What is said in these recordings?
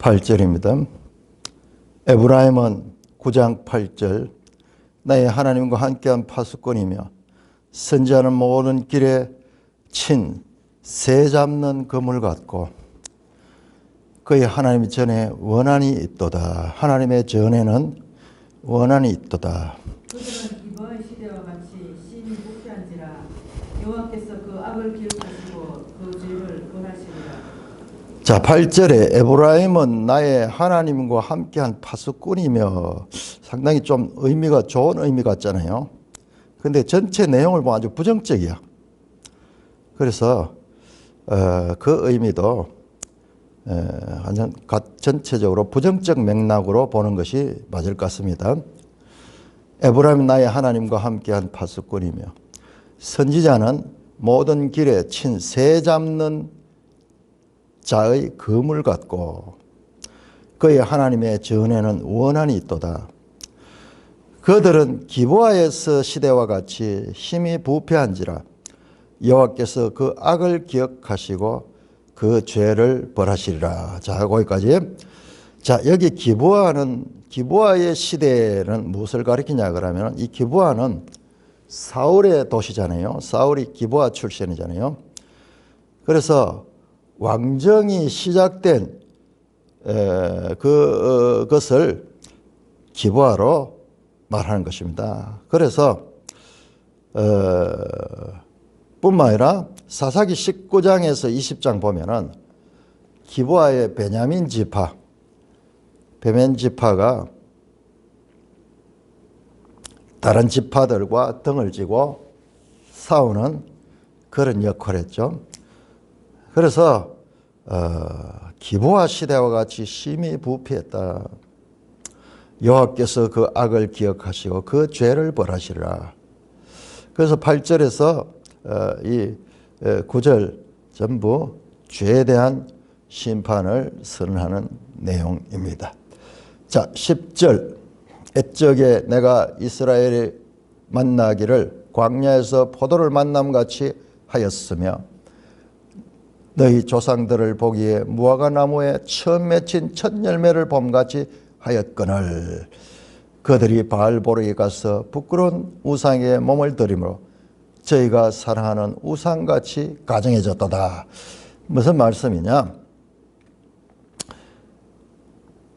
8절입니다. 에브라임은 9장 8절 나의 하나님과 함께한 파수꾼이며 선지하는 모든 길에 친 새 잡는 그물 같고 그의 하나님 전에 원한이 있도다. 하나님의 전에는 원한이 있도다. 그들은 기브아의 시대와 같이 심히 부패한지라 여호와께서 그 악을 기억하시고 그 죄를 벌하시리라. 자, 8절에 에브라임은 나의 하나님과 함께한 파수꾼이며 상당히 좀 의미가 좋은 의미 같잖아요. 근데 전체 내용을 보면 아주 부정적이야. 그래서 그 의미도 완전 전체적으로 부정적 맥락으로 보는 것이 맞을 것 같습니다. 에브라임은 나의 하나님과 함께한 파수꾼이며 선지자는 모든 길에 친 새 잡는 자의 그물 같고 그의 하나님의 전에는 원한이 있도다. 그들은 기브아에서 시대와 같이 힘이 부패한지라 여호와께서 그 악을 기억하시고 그 죄를 벌하시리라. 자, 거기까지. 자, 여기 기브아의 시대는 무엇을 가리키냐 그러면 이 기브아는 사울의 도시잖아요. 사울이 기브아 출신이잖아요. 그래서 왕정이 시작된 그것을 기브아로 말하는 것입니다. 그래서 뿐만 아니라 사사기 19장에서 20장 보면은 기브아의 베냐민 지파가 다른 지파들과 등을 지고 싸우는 그런 역할을 했죠. 그래서 기브아 시대와 같이 심히 부패했다. 여호와께서 그 악을 기억하시고 그 죄를 벌하시리라. 그래서 8절에서 이 9절 전부 죄에 대한 심판을 선언하는 내용입니다. 자, 10절 옛적에 내가 이스라엘이 만나기를 광야에서 포도를 만남같이 하였으며 너희 조상들을 보기에 무화과 나무에 처음 맺힌 첫 열매를 봄같이 하였거늘 그들이 바알보르에 가서 부끄러운 우상에 몸을 들이므로 저희가 사랑하는 우상같이 가정해졌도다. 무슨 말씀이냐?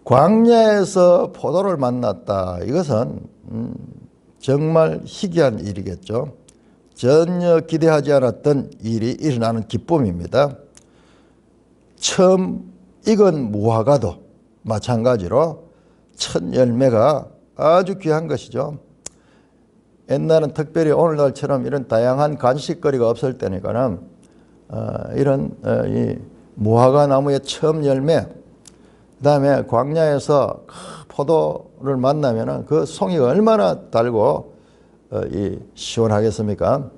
광야에서 포도를 만났다. 이것은 정말 희귀한 일이겠죠. 전혀 기대하지 않았던 일이 일어나는 기쁨입니다. 처음 익은 무화과도 마찬가지로 첫 열매가 아주 귀한 것이죠. 옛날은 특별히 오늘날처럼 이런 다양한 간식거리가 없을 때니까는 이런 이 무화과 나무의 처음 열매, 그다음에 광야에서 포도를 만나면은 그 송이가 얼마나 달고 시원하겠습니까?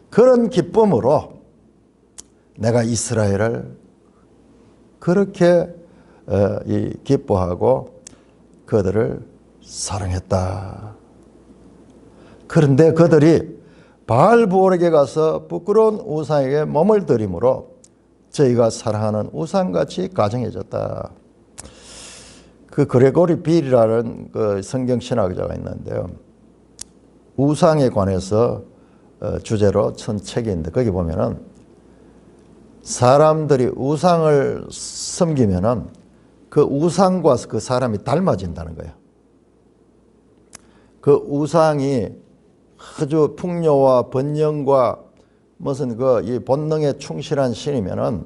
그런 기쁨으로 내가 이스라엘을 그렇게 기뻐하고 그들을 사랑했다. 그런데 그들이 바알보르에 가서 부끄러운 우상에게 몸을 들이므로 저희가 사랑하는 우상같이 가정해졌다. 그 그레고리 빌이라는 그 성경 신학자가 있는데요. 우상에 관해서 주제로 쓴 책이 있는데 거기 보면은 사람들이 우상을 섬기면은 그 우상과 그 사람이 닮아진다는 거예요. 그 우상이 아주 풍요와 번영과 무슨 이 본능에 충실한 신이면은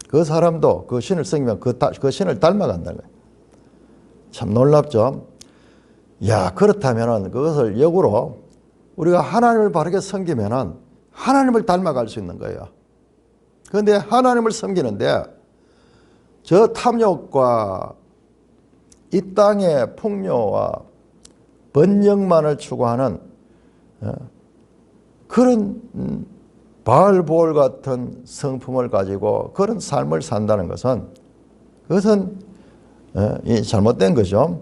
그 사람도 그 신을 섬기면 그 신을 닮아간다는 거예요. 참 놀랍죠? 야, 그렇다면은 그것을 역으로 우리가 하나님을 바르게 섬기면은 하나님을 닮아갈 수 있는 거예요. 그런데 하나님을 섬기는데 저 탐욕과 이 땅의 풍요와 번영만을 추구하는 그런 바알보르 같은 성품을 가지고 그런 삶을 산다는 것은 그것은 잘못된 거죠.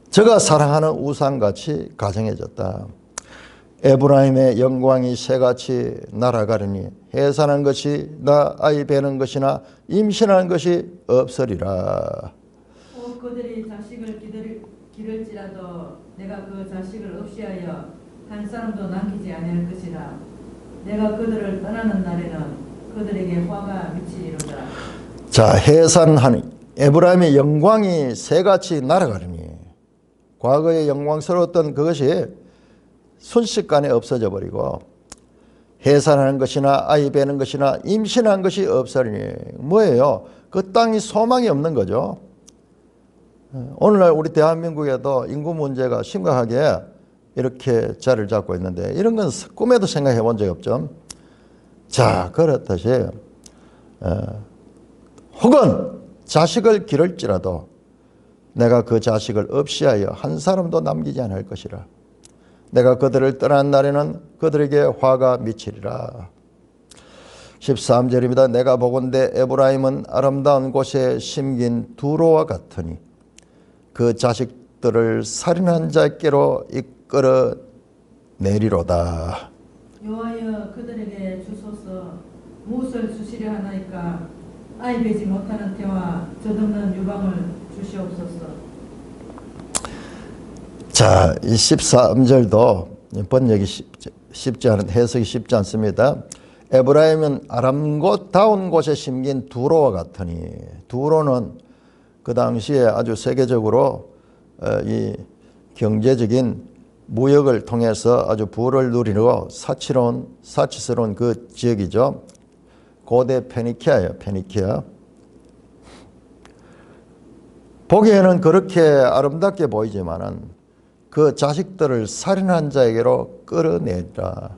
저가 사랑하는 우상같이 가정해졌다. 에브라임의 영광이 새같이 날아가리니 해산한 것이 나 아이 베는 것이나 임신한 것이 없으리라. 그들이 자식을 기를지라도 내가 그 자식을 없이하여 한 사람도 남기지 아니할 것이라. 내가 그들을 떠나는 날에는 그들에게 화가 미치리로다. 자, 해산하니 에브라임의 영광이 새같이 날아가리니 과거에 영광스러웠던 그것이 순식간에 없어져 버리고 해산하는 것이나 아이 베는 것이나 임신한 것이 없으리니 뭐예요? 그 땅이 소망이 없는 거죠. 오늘날 우리 대한민국에도 인구 문제가 심각하게 이렇게 자리를 잡고 있는데 이런 건 꿈에도 생각해 본 적이 없죠. 자, 그렇듯이 혹은 자식을 기를지라도 내가 그 자식을 없이하여 한 사람도 남기지 않을 것이라. 내가 그들을 떠난 날에는 그들에게 화가 미치리라. 13절입니다. 내가 보건대 에브라임은 아름다운 곳에 심긴 두로와 같으니 그 자식들을 살인한 자께로 이끌어 내리로다. 여호와여 그들에게 주소서. 무엇을 주시려 하나이까? 아이 베지 못하는 태와 젖없는 유방을 주시옵소서. 자, 이 13절도 번역이 쉽지 않은, 해석이 쉽지 않습니다. 에브라임은 아름다운 곳에 심긴 두로와 같으니, 두로는 그 당시에 아주 세계적으로 이 경제적인 무역을 통해서 아주 부를 누리고 사치스러운 그 지역이죠. 고대 페니키아예요. 페니키아. 보기에는 그렇게 아름답게 보이지만은 그 자식들을 살인한 자에게로 끌어내리라.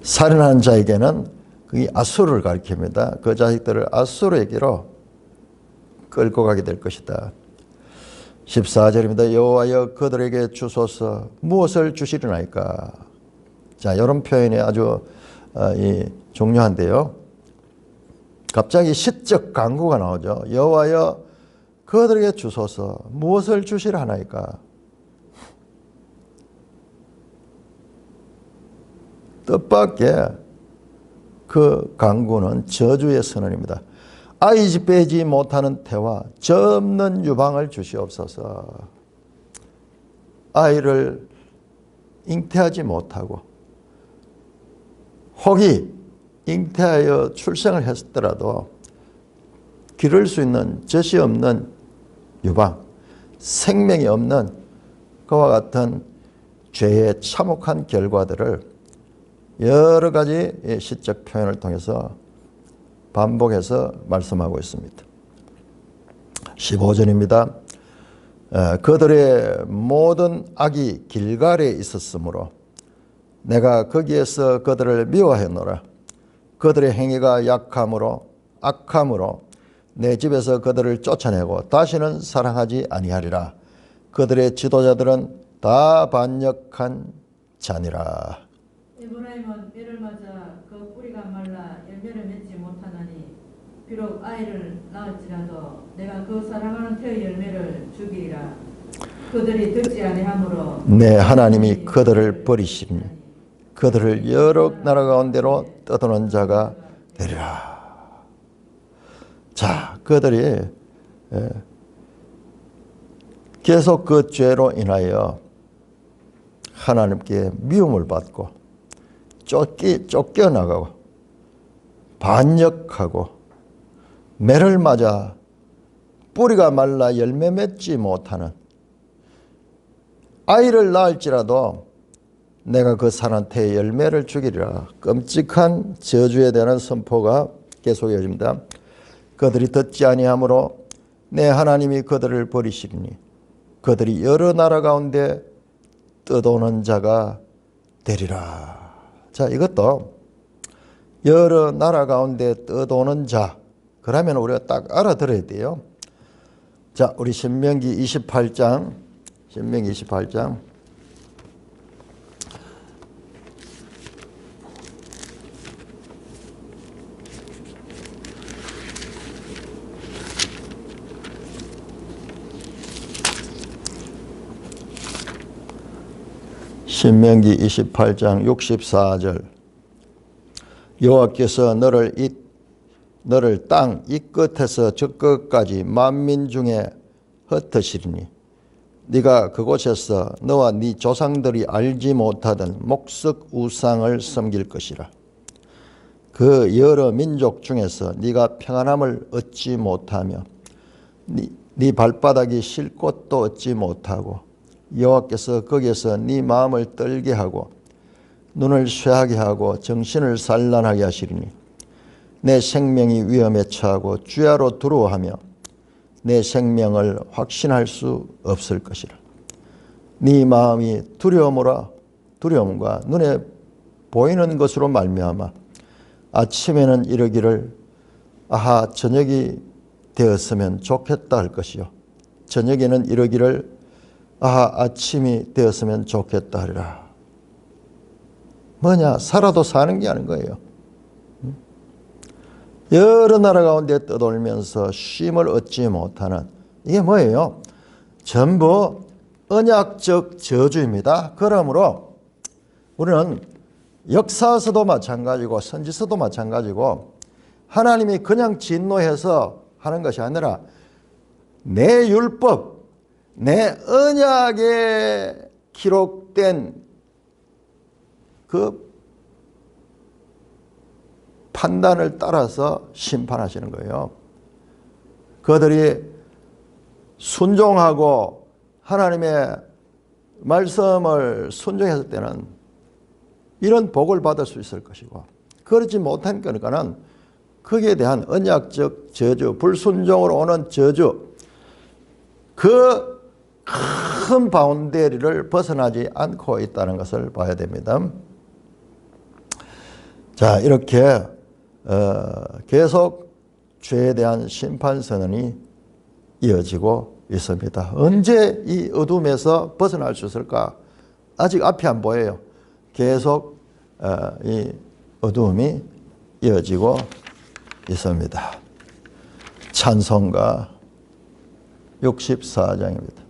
살인한 자에게는 그게 아수르를 가리킵니다. 그 자식들을 아수르에게로 끌고 가게 될 것이다. 14절입니다. 여호와여 그들에게 주소서. 무엇을 주시려나이까? 자, 이런 표현이 아주 중요한데요. 갑자기 시적 간구가 나오죠. 여호와여 그들에게 주소서. 무엇을 주시려 하나이까? 뜻밖의 그 간구는 저주의 선언입니다. 아이 빼지 못하는 태와 젖 없는 유방을 주시옵소서. 아이를 잉태하지 못하고 혹이 잉태하여 출생을 했더라도 기를 수 있는 젖이 없는 유방, 생명이 없는 그와 같은 죄의 참혹한 결과들을 여러 가지 시적 표현을 통해서 반복해서 말씀하고 있습니다. 15절입니다. 그들의 모든 악이 길갈에 있었으므로 내가 거기에서 그들을 미워했노라. 그들의 행위가 악함으로 내 집에서 그들을 쫓아내고 다시는 사랑하지 아니하리라. 그들의 지도자들은 다 반역한 자니라. 에브라임은 뼈를 맞아 그 뿌리가 말라 열매를 맺지 못하나니 비록 아이를 낳을지라도 내가 그 사랑하는 태의 열매를 주기리라. 그들이 듣지 아니하므로 내 하나님이 그들을 버리시니 그들을 여러 나라 가운데로 떠도는 자가 되리라. 자, 그들이 계속 그 죄로 인하여 하나님께 미움을 받고 쫓겨나가고 반역하고 매를 맞아 뿌리가 말라 열매 맺지 못하는 아이를 낳을지라도 내가 그 산한 태의 열매를 주기리라. 끔찍한 저주에 대한 선포가 계속 이어집니다. 그들이 듣지 아니하므로 내 하나님이 그들을 버리시리니 그들이 여러 나라 가운데 떠도는 자가 되리라. 자, 이것도 여러 나라 가운데 떠도는 자, 그러면 우리가 딱 알아들어야 돼요. 자, 우리 신명기 28장 신명기 28장 64절 여호와께서 너를 땅 이 끝에서 저 끝까지 만민 중에 흩으시리니 네가 그곳에서 너와 네 조상들이 알지 못하던 목석 우상을 섬길 것이라. 그 여러 민족 중에서 네가 평안함을 얻지 못하며 네 발바닥이 쉴 곳도 얻지 못하고 여호와께서 거기에서 네 마음을 떨게 하고 눈을 쇠하게 하고 정신을 산란하게 하시리니 내 생명이 위험에 처하고 주야로 두려워하며 내 생명을 확신할 수 없을 것이라. 네 마음이 두려움과 눈에 보이는 것으로 말미암아 아침에는 이르기를 아하 저녁이 되었으면 좋겠다 할 것이요 저녁에는 이르기를 아하 아침이 되었으면 좋겠다 하리라. 뭐냐? 살아도 사는 게 아닌 거예요. 여러 나라 가운데 떠돌면서 쉼을 얻지 못하는 이게 뭐예요? 전부 언약적 저주입니다. 그러므로 우리는 역사서도 마찬가지고 선지서도 마찬가지고 하나님이 그냥 진노해서 하는 것이 아니라 내 율법, 내 언약에 기록된 그 판단을 따라서 심판하시는 거예요. 그들이 순종하고 하나님의 말씀을 순종했을 때는 이런 복을 받을 수 있을 것이고 그렇지 못한 거니까는 거기에 대한 언약적 저주, 불순종으로 오는 저주 그 큰 바운더리를 벗어나지 않고 있다는 것을 봐야 됩니다. 자, 이렇게 계속 죄에 대한 심판 선언이 이어지고 있습니다. 언제 이 어둠에서 벗어날 수 있을까? 아직 앞이 안 보여요. 계속 이 어둠이 이어지고 있습니다. 찬송가 64장입니다.